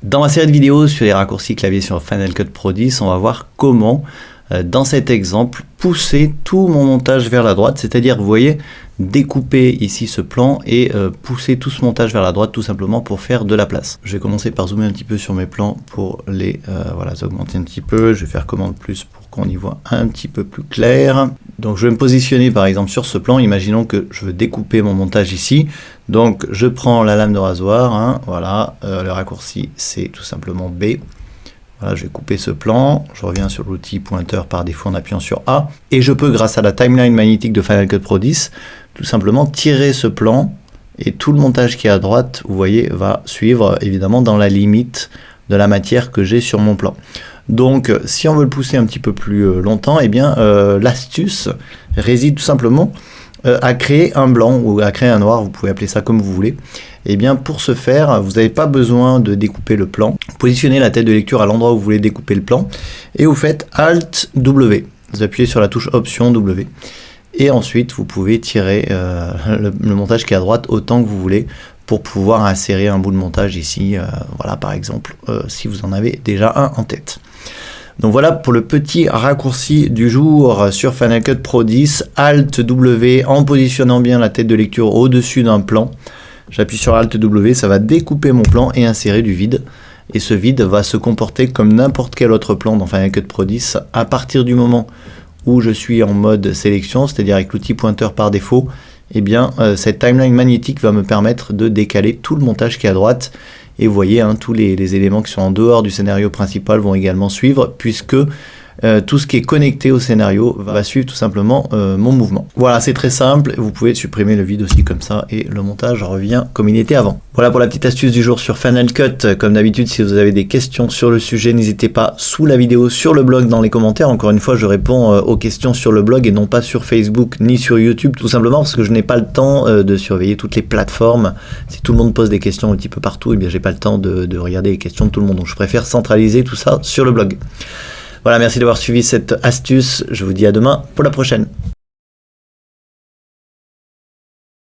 Dans ma série de vidéos sur les raccourcis clavier sur Final Cut Pro 10, on va voir comment, dans cet exemple, pousser tout mon montage vers la droite, c'est-à-dire, vous voyez, découper ici ce plan et pousser tout ce montage vers la droite tout simplement pour faire de la place. Je vais commencer par zoomer un petit peu sur mes plans pour les augmenter un petit peu. Je vais faire commande plus pour qu'on y voit un petit peu plus clair. Donc je vais me positionner par exemple sur ce plan. Imaginons que je veux découper mon montage ici. Donc je prends la lame de rasoir, le raccourci c'est tout simplement B. Voilà, je vais couper ce plan, je reviens sur l'outil pointeur par défaut en appuyant sur A, et je peux, grâce à la timeline magnétique de Final Cut Pro 10, tout simplement tirer ce plan, et tout le montage qui est à droite, vous voyez, va suivre évidemment dans la limite de la matière que j'ai sur mon plan. Donc, si on veut le pousser un petit peu plus longtemps, eh bien, l'astuce réside tout simplement à créer un blanc ou à créer un noir, vous pouvez appeler ça comme vous voulez. Et bien pour ce faire, vous n'avez pas besoin de découper le plan. Positionnez la tête de lecture à l'endroit où vous voulez découper le plan et vous faites Alt W. Vous appuyez sur la touche Option W. Et ensuite, vous pouvez tirer le montage qui est à droite autant que vous voulez pour pouvoir insérer un bout de montage ici, voilà par exemple, si vous en avez déjà un en tête. Donc voilà pour le petit raccourci du jour sur Final Cut Pro 10, Alt W en positionnant bien la tête de lecture au-dessus d'un plan. J'appuie sur Alt W, ça va découper mon plan et insérer du vide. Et ce vide va se comporter comme n'importe quel autre plan dans Final Cut Pro 10 à partir du moment où je suis en mode sélection, c'est-à-dire avec l'outil pointeur par défaut. Eh bien, cette timeline magnétique va me permettre de décaler tout le montage qui est à droite. Et vous voyez, tous les éléments qui sont en dehors du scénario principal vont également suivre, puisque tout ce qui est connecté au scénario va suivre tout simplement mon mouvement. Voilà, c'est très simple. Vous pouvez supprimer le vide aussi comme ça, et le montage revient comme il était avant. Voilà pour la petite astuce du jour sur Final Cut. Comme d'habitude, si vous avez des questions sur le sujet, n'hésitez pas sous la vidéo, sur le blog, dans les commentaires. Encore une fois, je réponds aux questions sur le blog et non pas sur Facebook ni sur YouTube, tout simplement parce que je n'ai pas le temps de surveiller toutes les plateformes. Si tout le monde pose des questions un petit peu partout, eh bien j'ai pas le temps de regarder les questions de tout le monde. Donc je préfère centraliser tout ça sur le blog. Voilà, merci d'avoir suivi cette astuce. Je vous dis à demain pour la prochaine.